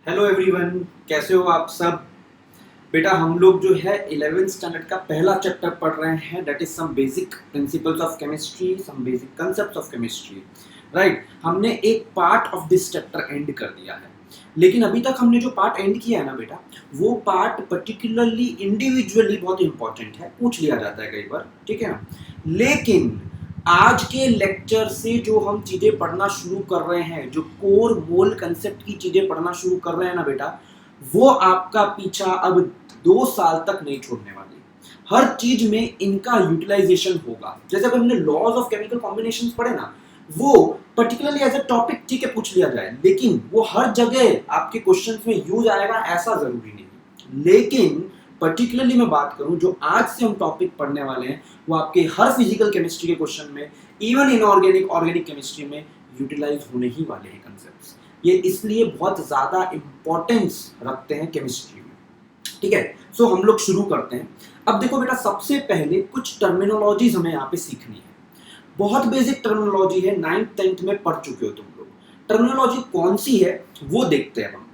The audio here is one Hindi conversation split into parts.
हेलो एवरीवन, कैसे हो आप सब। बेटा हम लोग जो है 11th स्टैंडर्ड का पहला चैप्टर पढ़ रहे हैं, that is some basic principles of chemistry, some basic concepts of chemistry. Right, हमने एक part of this chapter end कर दिया है, लेकिन अभी तक हमने जो पार्ट एंड किया है ना बेटा, वो पार्ट पर्टिकुलरली इंडिविजुअली बहुत इंपॉर्टेंट है, पूछ लिया जाता है कई बार, ठीक है ना। लेकिन आज के लेक्चर से जो हम चीजें पढ़ना शुरू कर रहे हैं, जो कोर मोल कंसेप्ट की चीजें पढ़ना शुरू कर रहे हैं ना बेटा, वो आपका पीछा अब 2 साल तक नहीं छोड़ने वाले। हर चीज में इनका यूटिलाइजेशन होगा। जैसे अब हमने लॉज ऑफ केमिकल कॉम्बिनेशंस पढ़े ना, वो पर्टिकुलरली एज अ टॉपिक ठीक है पूछ लिया जाए, लेकिन वो हर जगह आपके क्वेश्चंस में यूज आएगा ऐसा जरूरी नहीं। लेकिन पर्टिकुलरली मैं बात करूं, जो आज से हम टॉपिक पढ़ने वाले हैं, वो आपके हर फिजिकल केमिस्ट्री के क्वेश्चन में, इवन इनऑर्गेनिक ऑर्गेनिक केमिस्ट्री में यूटिलाइज होने ही वाले हैं कंसेप्ट्स। ये इसलिए बहुत ज्यादा इंपॉर्टेंस रखते हैं केमिस्ट्री में, ठीक है। सो हम लोग शुरू करते हैं। अब देखो बेटा, सबसे पहले कुछ टर्मिनोलॉजीज हमें यहाँ पे सीखनी है। बहुत बेसिक टर्मिनोलॉजी है, 9th 10th में पढ़ चुके हो तुम लोग। टर्मिनोलॉजी कौन सी है वो देखते हैं हम लोग।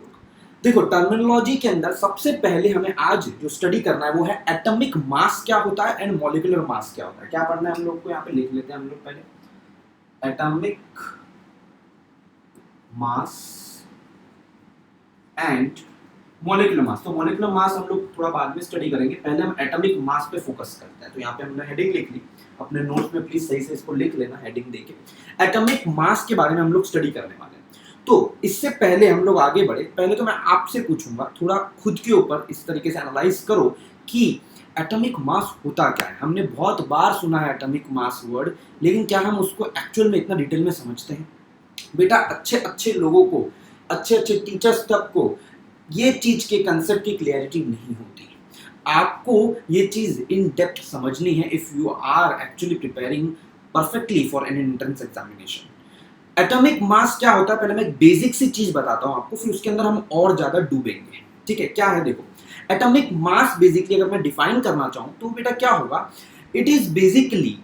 देखो, टर्मिनोलॉजी के अंदर सबसे पहले हमें आज जो स्टडी करना है वो है एटॉमिक मास क्या होता है एंड मॉलिक्यूलर मास क्या होता है। क्या पढ़ना है हम लोग को, यहाँ पे लिख लेते हैं हम लोग पहले, atomic mass and molecular mass. तो मॉलिक्यूलर मास हम लोग थोड़ा बाद में स्टडी करेंगे, पहले हम एटॉमिक मास पे फोकस करते हैं। तो यहाँ पे हमने हेडिंग लिख ली, अपने नोट्स में प्लीज सही से इसको लिख लेना, हेडिंग देके एटॉमिक मास के बारे में हम लोग स्टडी करने वाले हैं। तो इससे पहले हम लोग आगे बढ़े, पहले तो मैं आपसे पूछूंगा थोड़ा खुद के ऊपर इस तरीके से एनालाइज करो कि एटॉमिक मास होता क्या है। हमने बहुत बार सुना है एटॉमिक मास वर्ड, लेकिन क्या हम उसको एक्चुअल में इतना डिटेल में समझते हैं? बेटा अच्छे अच्छे लोगों को, अच्छे अच्छे टीचर्स तक को ये चीज के कंसेप्ट की क्लियरिटी नहीं होती। आपको ये चीज इन डेप्थ समझनी है if you are actually preparing perfectly for an entrance examination. Atomic mass क्या होता है, पहले मैं एक बेसिक सी चीज बताता हूं आपको, फिर उसके अंदर हम और ज्यादा डूबेंगे, ठीक है। क्या है देखो, एटॉमिक मास बेसिकली अगर मैं डिफाइन करना चाहूं तो बेटा क्या होगा, it is basically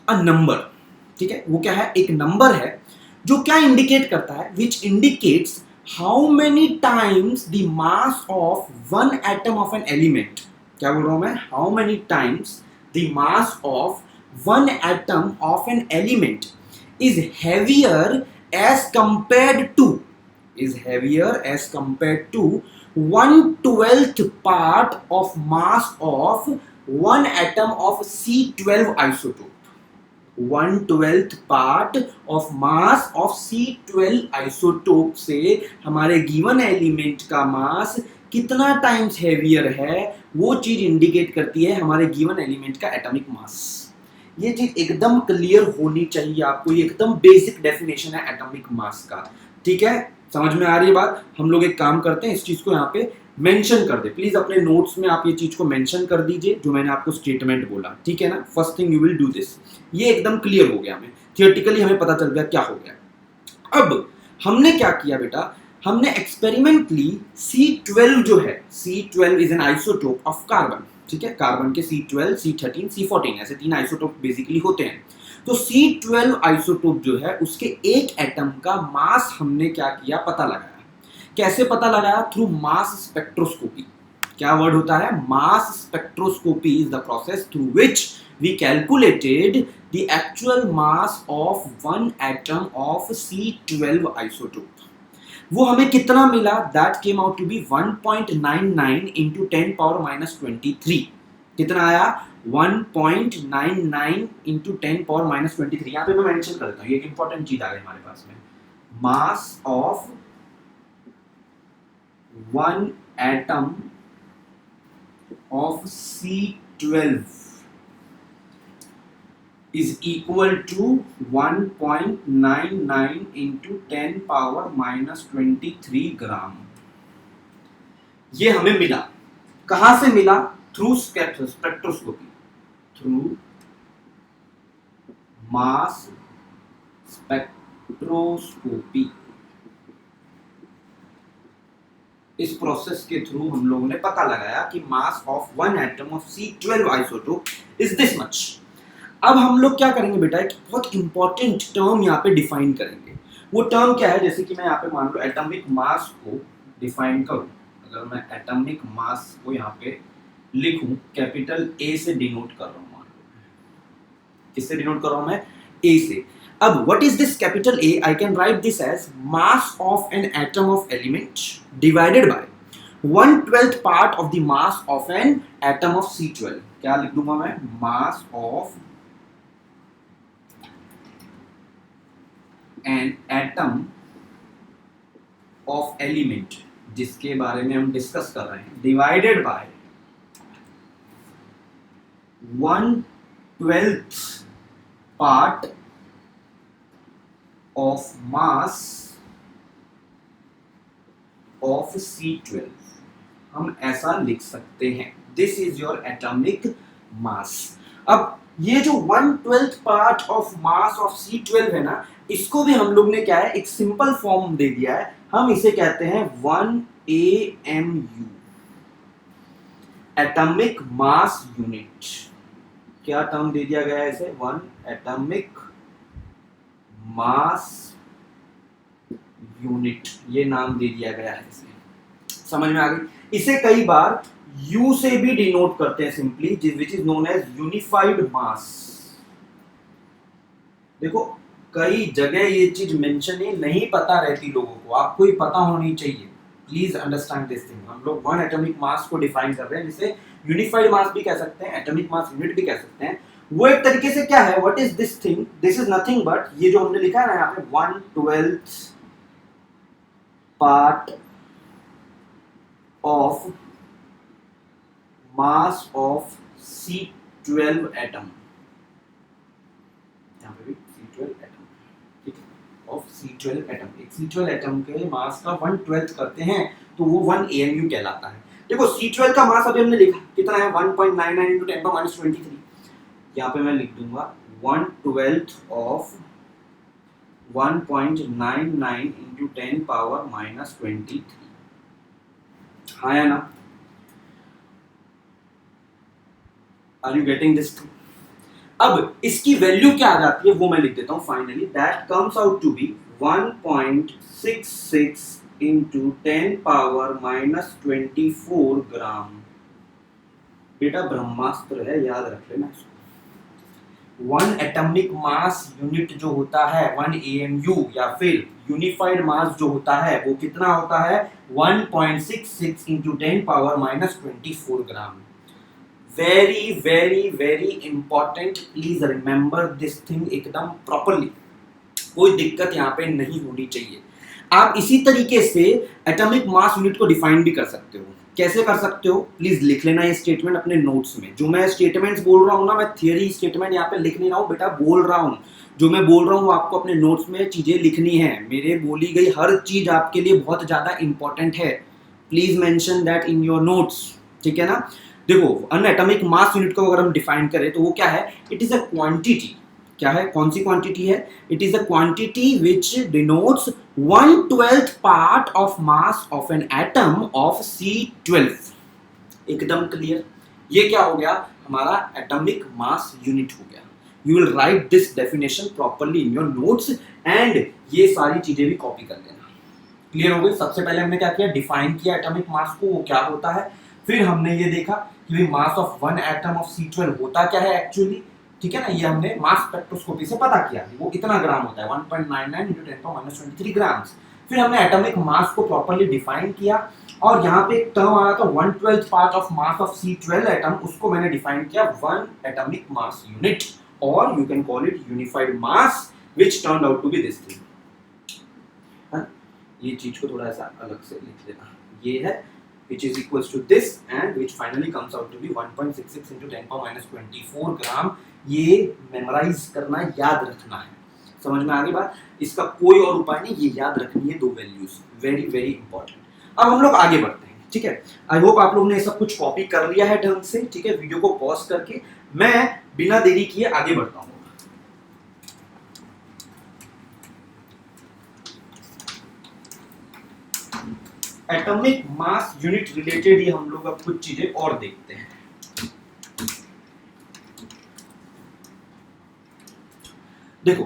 a number, ठीक है। वो क्या है, एक नंबर है जो क्या इंडिकेट करता है, which indicates how many times the mass of one atom of an element. क्या बोल रहा हूं मैं, how many times the mass of one atom of an element is heavier as compared to 1/12th part of mass of one atom of C12 isotope। 1/12th part of mass of C12 isotope से हमारे गिवन एलिमेंट का मास कितना टाइम्स हेवियर है, वो चीज इंडिकेट करती है हमारे गिवन एलिमेंट का एटॉमिक मास। ये चीज एकदम क्लियर होनी चाहिए आपको, ये एकदम बेसिक डेफिनेशन है एटॉमिक मास का, ठीक है। समझ में आ रही है बात। हम लोग एक काम करते हैं, इस चीज को यहाँ पे मेंशन कर दे, प्लीज अपने नोट्स में आप ये चीज को मेंशन कर दीजिए जो मैंने आपको स्टेटमेंट बोला, ठीक है ना। First thing you will do this, ये एकदम क्लियर हो गया, हमें थियोरेटिकली हमें पता चल गया क्या हो गया। अब हमने क्या किया बेटा, हमने एक्सपेरिमेंटली C12 जो है, C12 is an isotope of carbon, ठीक है। कार्बन के C12, C13, C14 ऐसे 3 आइसोटोप बेसिकली होते हैं। तो C12 आइसोटोप जो है उसके एक एटम का मास हमने क्या किया, पता लगाया। कैसे पता लगाया? Through mass spectroscopy. क्या वर्ड होता है? Mass spectroscopy is the process through which we calculated the actual mass of one atom of C12 isotope. वो हमें कितना मिला? That came out to be 1.99 into 10 power minus 23। कितना आया? 1.99 इंटू 10 पावर माइनस 23। यहाँ पे मैं मेंशन करता हूँ, ये एक इंपॉर्टेंट चीज आ गई हमारे पास में। मास of one atom of C12 is equal to 1.99 into 10 power minus 23 ग्राम। ये हमें मिला। कहां से मिला? Through spectroscopy, through mass spectroscopy. इस प्रोसेस के थ्रू हम लोगों ने पता लगाया कि मास of one atom of C12 isotope is this much. अब हम लोग क्या करेंगे बेटा, एक बहुत इंपॉर्टेंट टर्म यहाँ पे डिफाइन करेंगे। वो टर्म क्या है, जैसे कि मैं यहाँ पे मान लो एटॉमिक मास को डिफाइन करूं, अगर मैं एटॉमिक मास को यहाँ पे लिखूं, कैपिटल ए से डिनोट कर रहा हूं, मान लो किससे डिनोट कर रहा हूं मैं, ए से। अब what is this capital A, I can write this as mass of an atom of element divided by 1/12 part of the mass of an atom of C12। क्या लिख दूंगा मैं, mass of an atom of element, जिसके बारे में हम डिस्कस कर रहे हैं, divided by 1/12 part of mass of C12। हम ऐसा लिख सकते हैं, this is your atomic mass. अब ये जो 1/12 part of mass of C12 है ना, इसको भी हम लोग ने क्या है, एक सिंपल फॉर्म दे दिया है, हम इसे कहते हैं 1 AMU, एटॉमिक मास यूनिट। क्या टर्म दे दिया गया है इसे, 1 एटॉमिक मास यूनिट, ये नाम दे दिया गया है इसे। समझ में आ गई। इसे कई बार U से भी डिनोट करते हैं simply, which is known as unified mass. देखो कई जगह ये चीज मेंशन है, नहीं पता रहती लोगों को, आपको ही पता होनी चाहिए, प्लीज अंडरस्टैंड दिस थिंग। हम लोग 1 एटॉमिक मास को डिफाइन कर रहे हैं, जिसे यूनिफाइड मास भी कह सकते हैं, एटॉमिक मास यूनिट भी कह सकते हैं। वो एक तरीके से क्या है, what is this thing, this is nothing but, ये जो हमने लिखा है ना यहाँ पे 1/12 part of mass of C12 atom, यहाँ पे भी C12 एटम, ठीक है, ऑफ C12 एटम। एक C12 एटम के मास का 1/12 करते हैं तो वो 1 AMU कहलाता है। देखो C12 का मास अभी हमने लिखा कितना है, 1.99 into 10⁻23। यहाँ पे मैं लिख दूंगा 1/12 ऑफ 1.99 into 10⁻23। हाँ या ना, आर यू गेटिंग दिस? अब इसकी वैल्यू क्या आ जाती है वो मैं लिख देता हूं finally, that comes out to be 1.66 into 10⁻24 gram. बेटा ब्रह्मास्त्र है, याद रख लेना इसको। 1 एटॉमिक मास यूनिट जो होता है 1 AMU, या फिर यूनिफाइड मास जो होता है वो कितना होता है, 1.66 into 10⁻24 gram. Very very very important, please remember this thing एकदम प्रॉपरली, कोई दिक्कत यहाँ पे नहीं होनी चाहिए। आप इसी तरीके से एटॉमिक मास यूनिट को डिफाइन भी कर सकते हो। कैसे कर सकते हो, प्लीज लिख लेना ये स्टेटमेंट अपने नोट्स में। जो मैं स्टेटमेंट्स बोल रहा हूँ ना, मैं थियरी स्टेटमेंट यहाँ पे लिख नहीं रहा हूँ बेटा, बोल रहा हूँ। जो मैं बोल रहा हूँ आपको अपने नोट्स में चीजें लिखनी है, मेरे बोली गई हर चीज आपके लिए बहुत ज्यादा इंपॉर्टेंट है, please mention that in your notes, ठीक है ना। देखो अन एटॉमिक मास यूनिट को अगर हम डिफाइन करें तो वो क्या है, इट इज अ क्वांटिटी। क्या है, कौन सी क्वांटिटी है, it is a quantity which denotes 1/12 part of mass of an atom of C12। एकदम क्लियर, ये क्या हो गया, हमारा एटॉमिक मास यूनिट हो गया। You will write this definition properly in your notes and ये सारी चीजें भी कॉपी कर लेना। क्लियर हो गई। सबसे पहले हमने क्या किया, डिफाइन किया एटॉमिक मास को, वो क्या होता है। फिर हमने ये देखा कि mass of 1 atom of C12 होता क्या है एक्चुअली, ठीक है ना। ये हमने मास स्पेक्ट्रोस्कोपी से पता किया वो कितना ग्राम होता है, 1.99 into 10⁻23 ग्राम। फिर हमने एटॉमिक मास को प्रॉपर्ली डिफाइन किया, और यहाँ पे एक टर्म आया था 1/12 part of mass of C12 atom, उसको मैंने डिफाइन किया 1 एटॉमिक मास यूनिट, और you can call it unified mass, which turned out to be this thing. ये चीज को थोड़ा सा अलग से लिख लेना, ये है which is equals to this and which finally comes out to be 1.66 into 10⁻24 ग्राम। ये मेमोराइज करना, याद रखना है, समझ में आ गई बात। इसका कोई और उपाय नहीं, ये याद रखनी है दो वैल्यूज, वेरी वेरी इंपॉर्टेंट। अब हम लोग आगे बढ़ते हैं, ठीक है। आई होप आप लोगों ने सब कुछ कॉपी कर लिया है ढंग से, ठीक है। वीडियो को पॉज करके मैं बिना देरी किए आगे बढ़ता हूँ। एटॉमिक मास यूनिट रिलेटेड ही हम लोग अब कुछ चीजें और देखते हैं। देखो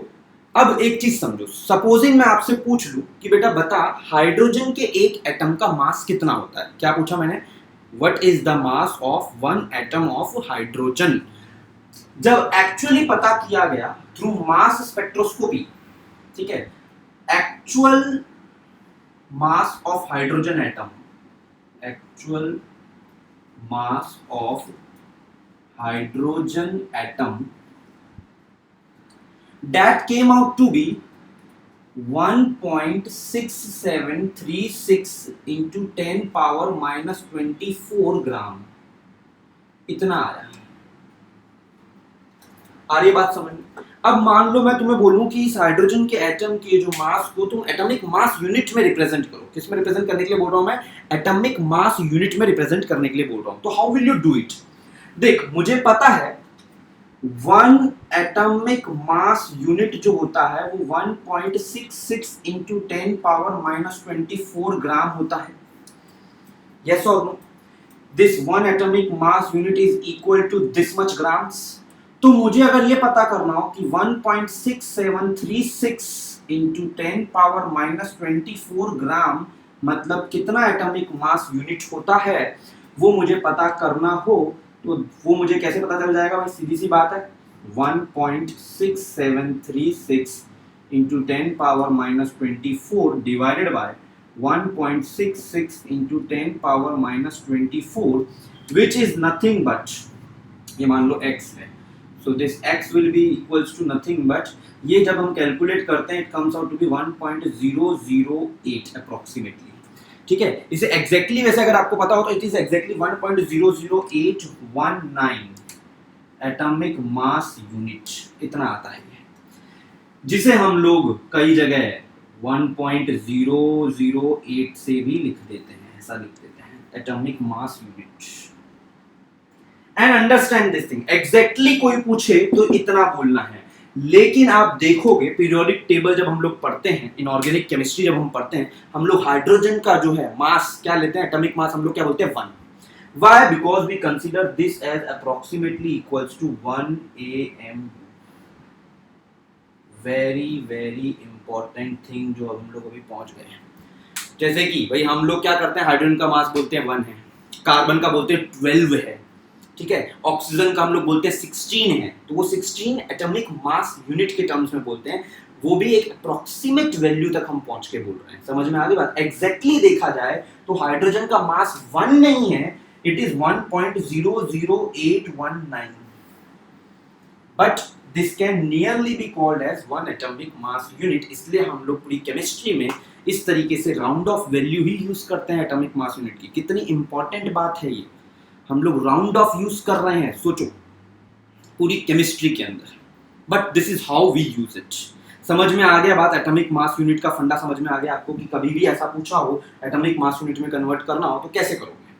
अब एक चीज समझो, सपोजिंग मैं आपसे पूछ लूं कि बेटा बता हाइड्रोजन के एक एटम का मास कितना होता है। क्या पूछा मैंने? What is the mass of one atom of hydrogen. जब एक्चुअली पता किया गया थ्रू मास स्पेक्ट्रोस्कोपी, ठीक है, actual mass of hydrogen atom, actual mass of hydrogen atom that came out to be 1.6736 into 10 power minus 24 ग्राम, इतना आया। आ रही बात समझ में? अब मान लो मैं तुम्हें बोलूं कि इस हाइड्रोजन के एटम के जो मास को तुम एटॉमिक मास यूनिट में रिप्रेजेंट करो। किस में रिप्रेजेंट करने के लिए बोल रहा हूं मैं? एटॉमिक मास यूनिट में रिप्रेजेंट करने के लिए बोल रहा हूं। तो how will you do it? देख, मुझे पता है वन एटॉमिक मास यूनिट जो होता है वो 1.66 इंटू 10 पावर माइनस 24 ग्राम होता है। यस और no? This one atomic mass unit is equal to this much grams. तो मुझे अगर ये पता करना हो कि 1.6736 इंटू 10 पावर माइनस 24 ग्राम मतलब कितना एटॉमिक मास यूनिट होता है, वो मुझे पता करना हो तो वो मुझे कैसे पता चल जाएगा भाई? सीधी सी बात है, 1.6736 into 10 power minus 24 divided by 1.66 into 10 power minus 24 which is nothing but, ये मान लो x है, so this x will be equals to nothing but, ये जब हम कैलकुलेट करते हैं it comes out to be 1.008 approximately. ठीक है, इसे एग्जैक्टली वैसे अगर आपको पता हो तो it is exactly 1.00819 atomic mass unit, इतना आता है, जिसे हम लोग कई जगह 1.008 से भी लिख देते हैं, ऐसा लिख देते हैं atomic mass unit. And understand this thing, exactly कोई पूछे तो इतना बोलना है। लेकिन आप देखोगे पीरियोडिक टेबल जब हम लोग पढ़ते हैं, इनऑर्गेनिक केमिस्ट्री जब हम पढ़ते हैं, हम लोग हाइड्रोजन का जो है मास क्या लेते हैं? एटॉमिक मास हम लोग क्या बोलते हैं? 1। Why? Because we consider this as approximately equals to 1 AMU। Very very important thing जो हम लोग अभी पहुंच गए हैं। जैसे कि भाई हम लोग क्या करते हैं, हाइड्रोजन का मास बोलते हैं 1 है, कार्बन का बोलते हैं 12 है, ठीक है, ऑक्सीजन का हम लोग बोलते हैं 16 है, तो वो 16 एटॉमिक मास यूनिट के टर्म्स में बोलते हैं, वो भी एक अप्रोक्सीमेट वैल्यू तक हम पहुंच के बोल रहे हैं। समझ में आ गई बात? एग्जैक्टली देखा जाए तो हाइड्रोजन का मास 1 नहीं है, it is 1.00819, but this can nearly be called as 1 atomic mass unit. इसलिए हम लोग पूरी केमिस्ट्री में इस तरीके से राउंड ऑफ वैल्यू ही यूज करते हैं एटॉमिक मास यूनिट की। कितनी इंपॉर्टेंट बात है ये, हम लोग राउंड ऑफ यूज कर रहे हैं, सोचो, पूरी केमिस्ट्री के अंदर, but this is how we use it. समझ में आ गया बात? एटॉमिक मास यूनिट का फंडा समझ में आ गया आपको कि कभी भी ऐसा पूछा हो एटॉमिक मास यूनिट में कन्वर्ट करना हो तो कैसे करोगे?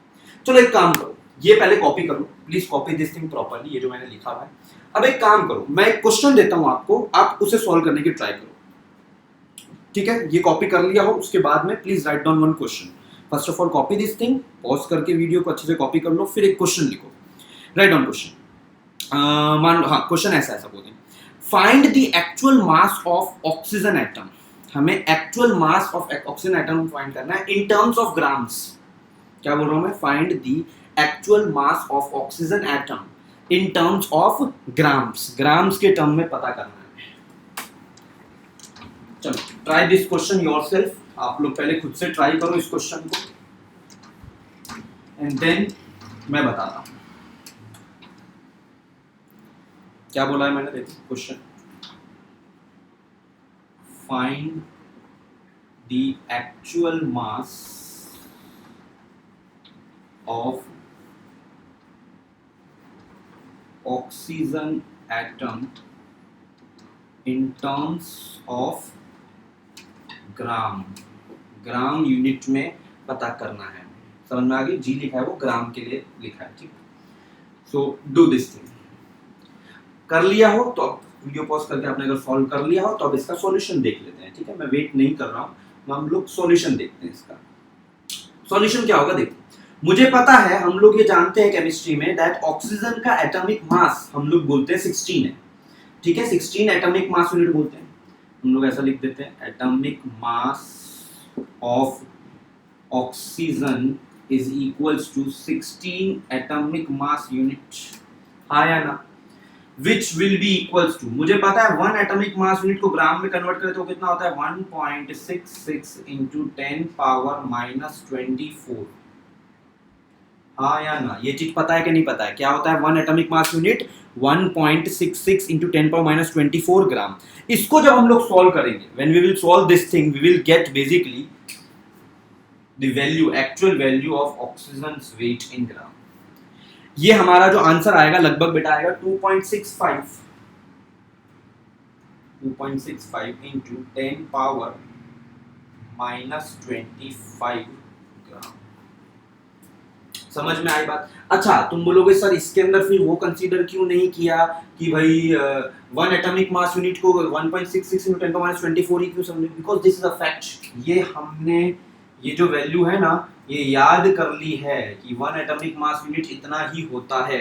चलो एक काम करो, ये पहले कॉपी कर लो, please copy this thing properly, ये जो मैंने लिखा हुआ है। अब एक काम करो, मैं एक क्वेश्चन देता हूं आपको, आप उसे सॉल्व करने की ट्राई करो, ठीक है? ये कॉपी कर लिया हो, उसके बाद में please write down one question. First of all copy this thing, pause करके वीडियो को अच्छे से कॉपी कर लो, फिर एक क्वेश्चन लिखो, राइट डाउन क्वेश्चन। मान लो, हाँ, क्वेश्चन ऐसा है, suppose find the actual mass of oxygen atom. हमें actual mass of oxygen atom find करना है इन टर्म्स ऑफ ग्राम्स। क्या बोल रहा हूं मैं? Find the actual mass of oxygen atom in terms of grams, grams के टर्म में पता करना है। चलो ट्राई दिस क्वेश्चन योरसेल्फ, आप लोग पहले खुद से ट्राई करो इस क्वेश्चन को, एंड देन मैं बताता हूं क्या बोला है मैंने। देखो question, find the actual mass of oxygen atom in terms of gram, gram unit में पता करना है। समझ में आ गई? जी लिखा है वो ग्राम के लिए लिखा है, ठीक। So do this thing. कर लिया हो तो अब वीडियो पॉज करके आपने अगर सॉल्व कर लिया हो तो अब इसका सॉल्यूशन देख लेते हैं, ठीक है? मैं वेट नहीं कर रहा हूं, हम लोग सॉल्यूशन देखते हैं। इसका सॉल्यूशन क्या होगा? देखो, मुझे पता है, हम लोग ये जानते हैं केमिस्ट्री में दैट ऑक्सीजन का एटॉमिक मास हम लोग बोलते हैं 16 है, ठीक है? 16 एटॉमिक मास यूनिट बोलते हैं। हम लोग ऐसा लिख देते हैं atomic mass of oxygen is equals to 16 atomic mass unit, हाँ या ना, which will be equals to, मुझे पता है 1 एटॉमिक मास यूनिट को ग्राम में कन्वर्ट करें तो कितना होता है 1.66 into 10 पावर माइनस 24, हाँ या ना, ये चीज पता है कि नहीं पता है, क्या होता है 1 atomic mass unit 1.66 into 10 power minus 24 ग्राम। इसको जब हम लोग सॉल्व करेंगे, when we will solve this thing we will get basically the value, actual value of oxygen's weight in gram। ये हमारा जो आंसर आएगा लगभग बेटा आएगा 2.65 into 10 पावर माइनस 25 ग्राम। समझ में आई बात? अच्छा, तुम बोलोगे सर इसके अंदर फिर वो कंसीडर क्यों नहीं किया कि भाई 1 एटॉमिक मास यूनिट को 1.66 into 10 पावर माइनस 24 ही क्यों समझे? Because this is a fact, ये हमने ये जो वैल्यू है ना ये याद कर ली है कि 1 एटॉमिक मास यूनिट इतना ही होता है,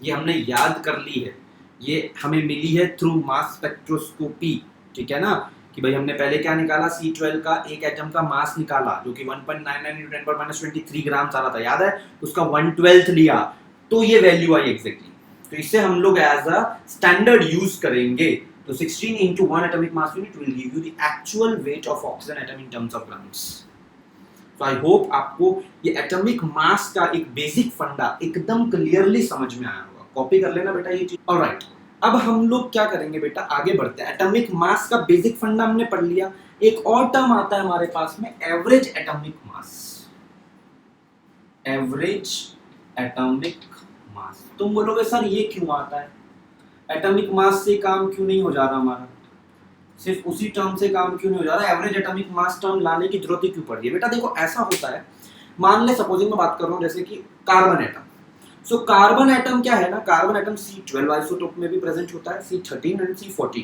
ये हमने याद कर ली है, ये हमें मिली है थ्रू मास स्पेक्ट्रोस्कोपी, ठीक है ना, कि भाई हमने पहले क्या निकाला C12 का एक एटम का मास निकाला जो कि 1.99 into 10 पावर माइनस 23 ग्राम आ रहा था, याद है, उसका 1/12 लिया तो ये वैल्यू आई एग्जैक्टली। तो इससे हम लोग एज अ स्टैंडर्ड यूज करेंगे, तो 16 into 1 atomic mass unit will give you the actual weight of oxygen atom in terms of grams। तो आई होप आपको ये एटॉमिक मास का एक बेसिक फंडा एकदम क्लियरली समझ में आया होगा, कॉपी कर लेना बेटा ये चीज। ऑलराइट, अब हम लोग क्या करेंगे बेटा, आगे बढ़ते हैं। एटॉमिक मास का बेसिक फंडा हमने पढ़ लिया, एक और टर्म आता है हमारे पास में एवरेज एटॉमिक मास। एवरेज एटॉमिक मास, तुम बोलोगे सर ये क्यों आता है, एटॉमिक मास से काम क्यों नहीं हो जा रहा हमारा, सिर्फ उसी टर्म से काम क्यों नहीं हो जा रहा, एवरेज एटॉमिक मास टर्म लाने की जरूरत ही क्यों पड़ रही है? बेटा देखो ऐसा होता है, मान ले सपोजिंग मैं बात कर रहा हूँ जैसे कि carbon atom. So carbon atom क्या है ना, कार्बन एटम C12 आइसोटोप में भी प्रेजेंट होता है, C13 एंड C14।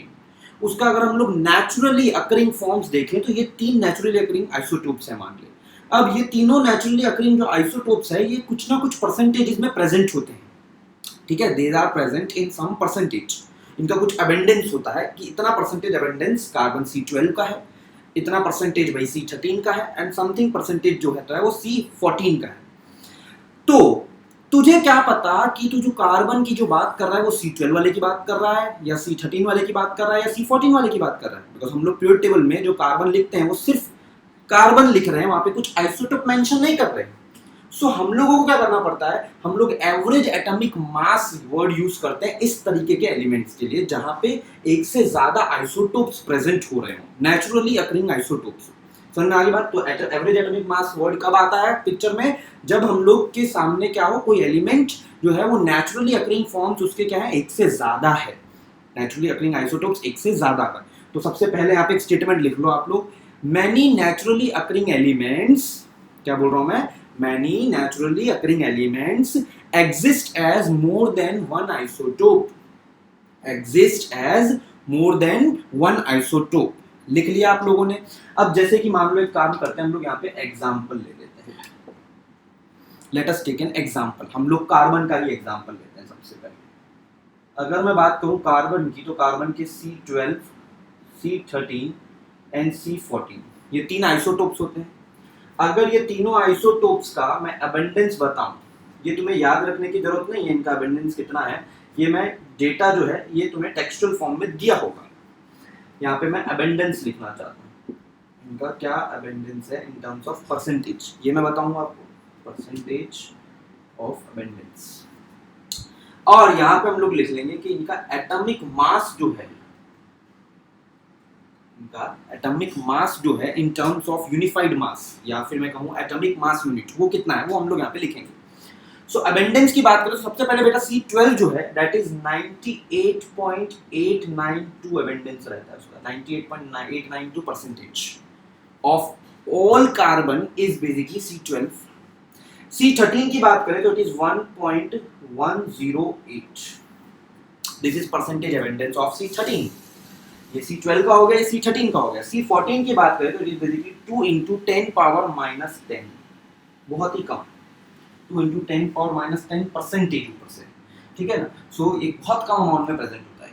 उसका अगर हम लोग नेचुरली अकरिंग फॉर्म्स देखें तो ये 3 नेचुरली अकरिंग आइसोटोप्स है मान ले। अब ये तीनों नेचुरली अकरिंग जो आइसोटोप्स है ये कुछ ना कुछ परसेंटेजेस में प्रेजेंट होते हैं, ठीक है, they are present in some percentage, इनका कुछ अबेंडेंस होता है कि इतना परसेंटेज अबेंडेंस कार्बन C12 का है, इतना परसेंटेज भाई C13 का है एंड समथिंग परसेंटेज जो है तो है वो C14 का है। तो तुझे क्या पता कि तू जो कार्बन की जो बात कर रहा है वो C12 वाले की बात कर रहा है या C13 वाले की बात कर रहा है या C14 वाले की बात कर रहा है? बिकॉज हम लोग पीरियड टेबल में जो कार्बन लिखते हैं वो सिर्फ कार्बन लिख रहे हैं, वहां पे कुछ आइसोटोप मेंशन नहीं कर रहे हैं। सो हम लोगों को क्या करना पड़ता है, हम लोग एवरेज एटॉमिक मास वर्ड यूज करते हैं इस तरीके के एलिमेंट्स के लिए जहां पे एक से ज्यादा आइसोटोप्स प्रेजेंट हो रहे हो, नेचुरली अकरिंग आइसोटोप्स। समझ में आ गई बात? तो एवरेज एटॉमिक मास वर्ड कब आता है पिक्चर में, जब हम लोग के सामने क्या हो, कोई एलिमेंट जो है वो नेचुरली अकरिंग फॉर्म्स उसके क्या है, एक से ज्यादा है, नेचुरली अकरिंग आइसोटोप्स एक से ज्यादा का। तो सबसे पहले यहाँ पे एक स्टेटमेंट लिख लो आप लोग, मैनी नेचुरली अकरिंग एलिमेंट्स, क्या बोल रहा हूं मैं, many naturally occurring elements exist as more than one isotope, exist as more than one isotope। लिख लिया आप लोगों ने? अब जैसे कि मान लो एक काम करते हैं हम लोग यहाँ पे एग्जांपल ले लेते हैं, let us take an example, हम लोग कार्बन का ही एग्जांपल लेते हैं सबसे पहले। अगर मैं बात करूं कार्बन की तो कार्बन के C12, C13 एंड C14 ये 3 आइसोटोप्स होते हैं। अगर ये तीनों आइसोटोप्स का मैं अबेंडेंस बताऊं, ये तुम्हें याद रखने की जरूरत नहीं है इनका अबेंडेंस कितना है, ये मैं डेटा जो है ये तुम्हें टेक्सचुअल फॉर्म में दिया होगा। यहाँ पे मैं अबेंडेंस लिखना चाहता हूँ, इनका क्या अबेंडेंस है इन टर्म्स ऑफ परसेंटेज, ये मैं बताऊंगा आपको, परसेंटेज ऑफ अबेंडेंस। और यहाँ पे हम लोग लिख लेंगे कि इनका एटॉमिक मास जो है, एटॉमिक मास जो है इन टर्म्स ऑफ यूनिफाइड मास या फिर मैं कहूं एटॉमिक मास यूनिट वो कितना है वो हम लोग यहाँ पे लिखेंगे। सो अबेंडेंस की बात करें तो सबसे पहले बेटा C12 जो है दैट इज 98.892 अबेंडेंस रहता है उसका, 98.892% of all carbon is basically C12। C13 की बात करें तो it is 1.108, this is percentage abundance of C13। ये C12 का हो गया, C13 का हो गया। C14 की बात करें तो it is basically 2 into 10 power minus 10, बहुत ही कम, 2 into 10 पावर माइनस 10 परसेंटेज ऊपर से, ठीक है ना। सो एक बहुत कम अमाउंट में प्रेजेंट होता है।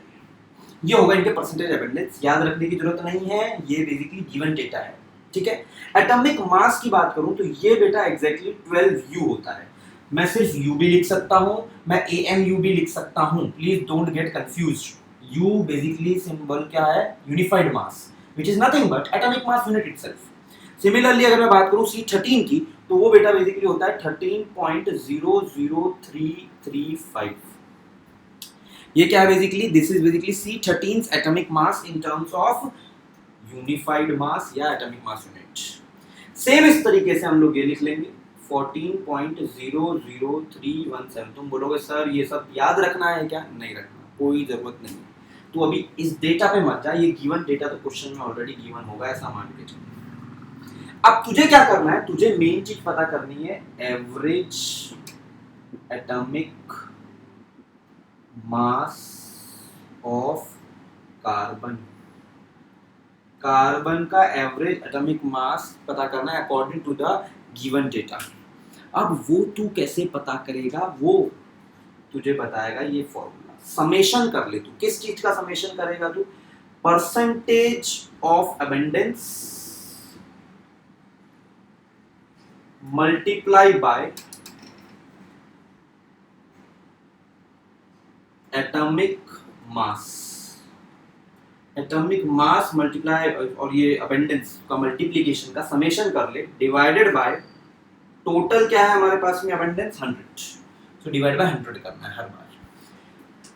ये होगा इनके परसेंटेज अबंडेंस। याद रखने की जरूरत नहीं है, ये बेसिकली गिवन डेटा है, ठीक है। एटॉमिक मास की बात करूं तो ये बेटा एग्जैक्टली 12 U होता है। मैं सिर्फ U भी लिख सकता हूं, मैं AMU भी लिख सकता हूं, please don't get confused. U basically symbol क्या है, unified mass, which is nothing but atomic mass unit itself. Similarly अगर मैं बात करूं C13 की, तो वो बेटा बेसिकली होता है 13.00335। ये क्या है basically, this is basically C13's atomic mass in terms of unified mass या एटॉमिक मास यूनिट। सेम इस तरीके से हम लोग ये लिख लेंगे 14.00317। तुम बोलोगे सर ये सब याद रखना है क्या? नहीं रखना, कोई जरूरत नहीं है। तो अभी इस डेटा पे मत जा, ये गिवन डेटा तो क्वेश्चन में ऑलरेडी गिवन होगा, ऐसा मान के चलो। अब तुझे क्या करना है, तुझे मेन चीज पता करनी है, average atomic mass of carbon. Carbon का एवरेज एटॉमिक मास पता करना है according to the given data. अब वो तू कैसे पता करेगा, वो तुझे बताएगा ये फॉर्मूला। समेशन कर ले तू, किस चीज का समेशन करेगा तू, percentage of abundance multiply by atomic mass. Atomic mass multiply और ये अबंडेंस का मल्टीप्लिकेशन का समेशन कर ले, डिवाइडेड बाय टोटल क्या है हमारे पास में अबंडेंस 100, सो डिवाइड बाय 100 करना है हर बार।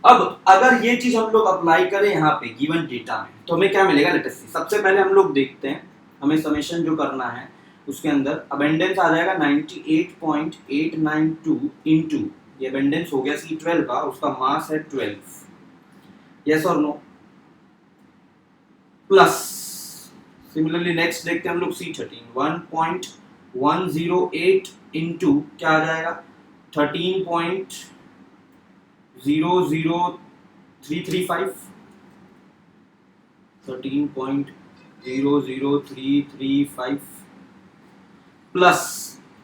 अब अगर ये चीज हम लोग अप्लाई करें यहाँ पे गिवन डेटा में, तो हमें क्या मिलेगा, लेट अस सी। सबसे पहले हम लोग देखते हैं, हमें समेशन जो करना है उसके अंदर अबंडेंस आ जाएगा 98.892 इनटू, ये अबंडेंस हो गया C12 का, उसका मास है 12, यस और नो, प्लस सिमिलरली नेक्स्ट देखते हैं हम लोग C13 1.108 इनटू क्या आ जाएगा 13.00335 13.00335 प्लस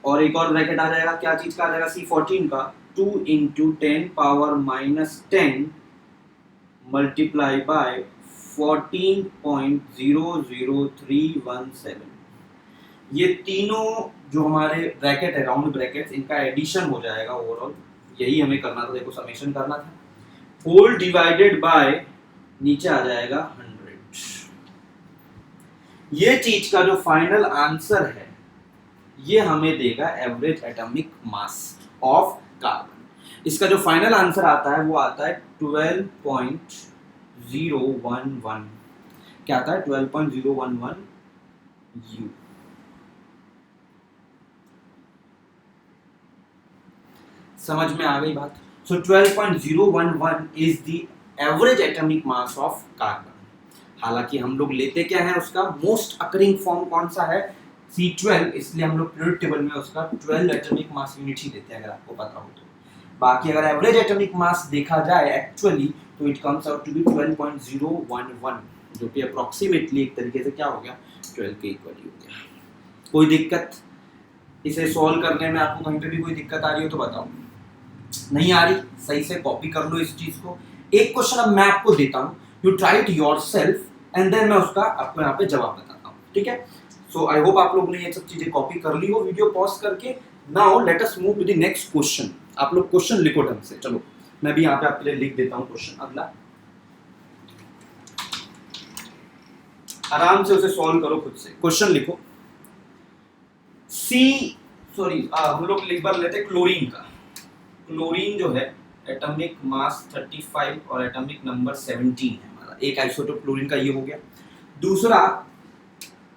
और एक और ब्रैकेट आ जाएगा, क्या चीज का आ जाएगा, C14 का 2 इंटू 10 पावर -10 मल्टीप्लाई बाय 14.00317। ये तीनों जो हमारे ब्रैकेट है, राउंड ब्रैकेट्स, इनका एडिशन हो जाएगा ओवरऑल। यही हमें करना था, देखो समेशन करना था, होल डिवाइडेड बाय नीचे आ जाएगा 100। ये चीज का जो फाइनल आंसर है ये हमें देगा average atomic mass of carbon. इसका जो फाइनल आंसर आता है वो आता है 12.011, क्या आता है 12.011 U। समझ में आ गई बात? सो 12.011 is the average atomic mass of carbon. हालांकि हम लोग लेते क्या है, उसका मोस्ट अकरिंग फॉर्म कौन सा है, C12, इसलिए हम लोग पीरियड टेबल में उसका 12 एटॉमिक मास यूनिट ही देते हैं, अगर आपको पता हो तो। बाकी अगर एवरेज एटॉमिक मास देखा जाए एक्चुअली, तो it comes out to be 12.011, जो कि अप्रोक्सीमेटली एक तरीके से क्या हो गया, 12 के इक्वल हो गया। कोई दिक्कत इसे सॉल्व करने में, आपको कहीं पे भी कोई दिक्कत आ रही हो तो बताओ। नहीं आ रही, सही से कॉपी कर लो इस चीज को। एक क्वेश्चन अब मैं आपको देता हूं, you try it yourself and then मैं उसका आपको यहाँ पे जवाब बताता हूँ, ठीक है। सो आई होप आप लोग ने ये सब चीजें कॉपी कर ली हो वीडियो पॉज करके। Now let us move to the next question. आप लोग क्वेश्चन लिखो ढंग से, चलो मैं भी यहाँ पे आपके लिए लिख देता हूँ क्वेश्चन अगला, आराम से उसे सॉल्व करो खुद से। क्वेश्चन लिखो, हम लोग लिख बार लेते हैं क्लोरीन का। क्लोरीन जो है एटॉमिक मास 35 और एटॉमिक नंबर 17 है हमारा। एक आइसोटोप क्लोरीन का ये हो गया। दूसरा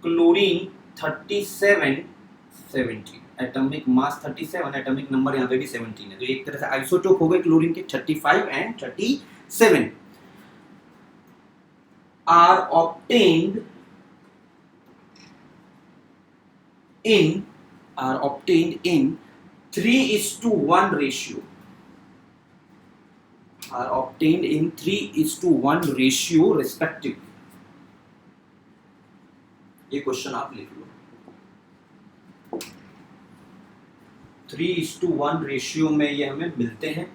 chlorine 37 17, atomic mass 37, atomic number यहाँ पे भी 17 है, तो एक तरह से आइसोटोप हो गए क्लोरीन के 35 and 37 are obtained in 3:1 ratio, are obtained in 3:1 ratio respectively। ये क्वेश्चन आप लिख लो, 3:1 रेशियो में ये हमें मिलते हैं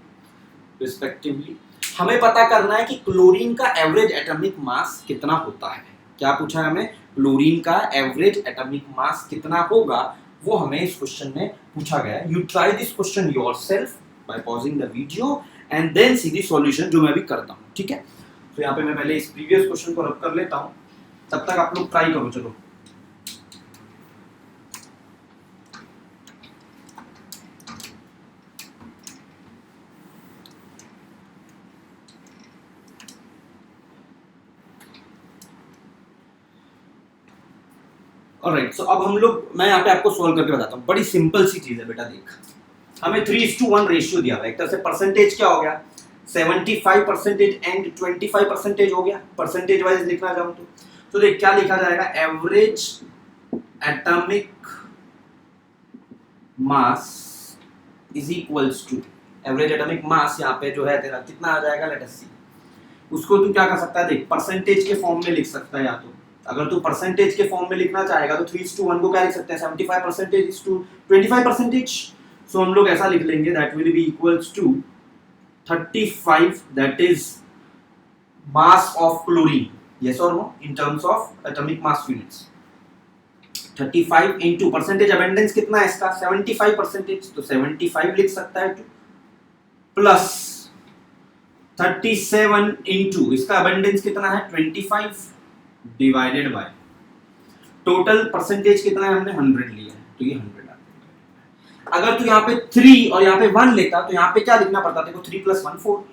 रिस्पेक्टिवली। हमें पता करना है कि क्लोरीन का एवरेज एटॉमिक मास कितना होता है। क्या पूछा है हमें? क्लोरीन का एवरेज एटॉमिक मास कितना होगा, वो हमें इस क्वेश्चन में पूछा गया है। You try this question yourself by pausing the video and then see the solution, जो मैं भी करता हूं, ठीक है। तो यहाँ पे मैं पहले इस प्रीवियस क्वेश्चन को रब कर लेता हूं, तब तक आप लोग ट्राई करो। चलो ऑलराइट, सो अब हम लोग, मैं यहाँ पे आपको सॉल्व करके बताता हूँ। बड़ी सिंपल सी चीज है बेटा, देख हमें 3:1 रेशियो दिया हुआ है। एक तरह से परसेंटेज क्या हो गया, 75% एंड 25% हो गया, परसेंटेज वाइज लिखना चाहूँ तो देख क्या लिखा जाएगा, average atomic mass is equals to, average atomic mass यहाँ पे जो है तेरा कितना आ जाएगा, लेट अस सी। उसको तू क्या कर सकता है, देख परसेंटेज के फॉर्म में लिख सकता है, या तो अगर तू परसेंटेज के फॉर्म में लिखना चाहेगा तो 3:1 को क्या लिख सकते हैं, 75% टू 25%। सो हम लोग ऐसा लिख लेंगे, that will be equals to 35, that is mass of chlorine, yes और no, in terms of atomic mass units. 35 into percentage abundance कितना है इसका, 75%, तो 75 लिख सकता है, प्लस 37 इनटू इसका अबेंडेंस कितना है 25 डिवाइडेड बाय टोटल परसेंटेज कितना है, हमने 100 लिया है, तो ये 100 आता है। अगर तू यहाँ पे 3 और यहाँ पे 1 लेता तो यहाँ पे क्या लिखना पड़ता, देखो 3 + 1 4।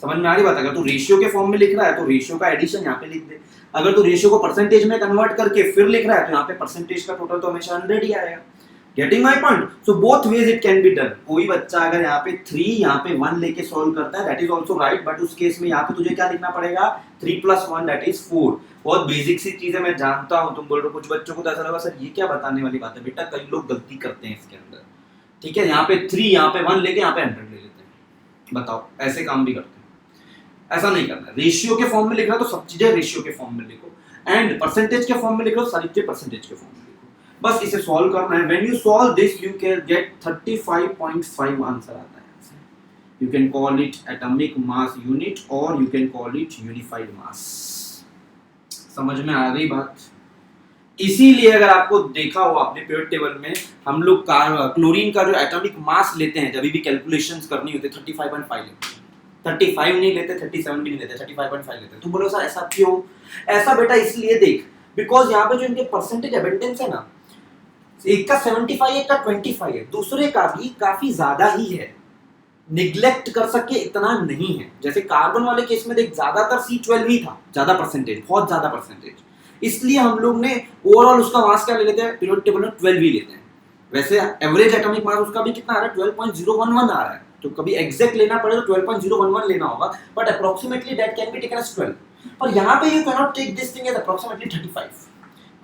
समझ में आ रही बात? अगर तू रेशियो के फॉर्म में लिख रहा है तो रेशियो का एडिशन यहाँ पे लिख दे, अगर तू रेशियो को परसेंटेज में कन्वर्ट करके फिर लिख रहा है तो यहाँ पे परसेंटेज का टोटल तो हमेशा 100 ही आएगा। Getting my point? So both ways it can be done. कोई बच्चा अगर यहाँ पे 3 यहाँ पे 1 लेके सॉल्व करता है, that is also right, but उस केस में यहाँ पे तुझे क्या लिखना पड़ेगा, 3 + 1 दैट इज 4। बहुत बेसिक सी चीज है, मैं जानता हूँ तुम बोल रहे हो, कुछ बच्चों को तो ऐसा लगा सर ये क्या बताने वाली बात है। बेटा कई लोग गलती करते हैं इसके अंदर, ठीक है। यहाँ पे 3 यहाँ पे 1 लेके यहाँ पे 100 ले लेते हैं। बताओ, ऐसे काम भी करते हैं? ऐसा नहीं करना। रेशियो के फॉर्म में लिख रहा तो सब चीजें रेशियो के फॉर्म में लिखो, एंड परसेंटेज के फॉर्म में लिख रहा तो सारी चीजें परसेंटेज के फॉर्म में लिखो। बस इसे सॉल्व करना है। When you solve this you can get 35.5 answer आता है। You can call it atomic mass unit और you can call it unified mass. समझ में आ गई बात? इसीलिए अगर आपको देखा हो आपने पीरियड टेबल में, हम लोग क्लोरीन का जो एटॉमिक मास लेते हैं जब भी कैलकुलेशंस करनी होती है 35.5 लेते हैं। 35 नहीं लेते, 37 भी नहीं लेते, 35.5 लेते हैं। तुम बोलो सर ऐसा क्यों? ऐसा बेटा इसलिए देख, बिकॉज यहाँ पे जो इनके परसेंटेज एबंडेंस है ना, एक का 75 एक का 25 है, दूसरे का भी काफी ज्यादा ही है। निग्लेक्ट कर सके इतना नहीं है। जैसे कार्बन वाले केस में देख ज्यादातर C12 ही था, ज्यादा परसेंटेज, बहुत ज्यादा परसेंटेज, इसलिए हम लोग ने ओवरऑल उसका मास क्या ले लेते हैं, पीरियोडिक टेबल में 12 ही लेते हैं। वैसे एवरेज एटॉमिक मास उसका भी कितना आ रहा है, 12.011 आ रहा है। तो कभी एग्जैक्ट लेना पड़े तो 12.011 लेना होगा, but approximately that can be taken as 12। पर यहाँ पे you can not take this thing as approximately 35।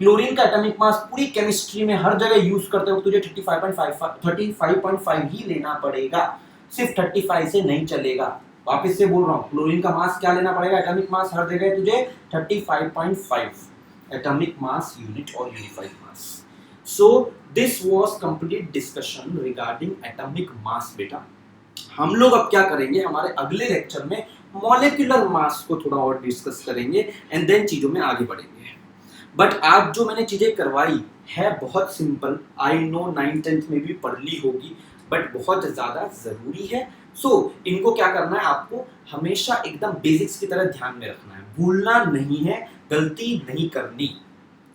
Chlorine का एटॉमिक मास पूरी केमिस्ट्री में हर जगह यूज करते हो तुझे 35.5 ही लेना पड़ेगा, सिर्फ 35 से नहीं चलेगा। वापस से बोल रहा हूँ, क्लोरीन का मास क्या लेना पड़ेगा, एटॉमिक मास हर जगह तुझे 35.5 एटॉमिक मास यूनिट और unified mass. So this was complete discussion regarding atomic mass. बेटा हम लोग अब क्या करेंगे, हमारे अगले लेक्चर में मॉलिक्यूलर मास को थोड़ा और डिस्कस करेंगे एंड देन चीजों में आगे बढ़ेंगे। बट आज जो मैंने चीजें करवाई है बहुत simple, I know 9th 10th में भी पढ़ ली होगी, बट बहुत ज्यादा जरूरी है। सो इनको क्या करना है, आपको हमेशा एकदम बेसिक्स की तरह ध्यान में रखना है, भूलना नहीं है, गलती नहीं करनी।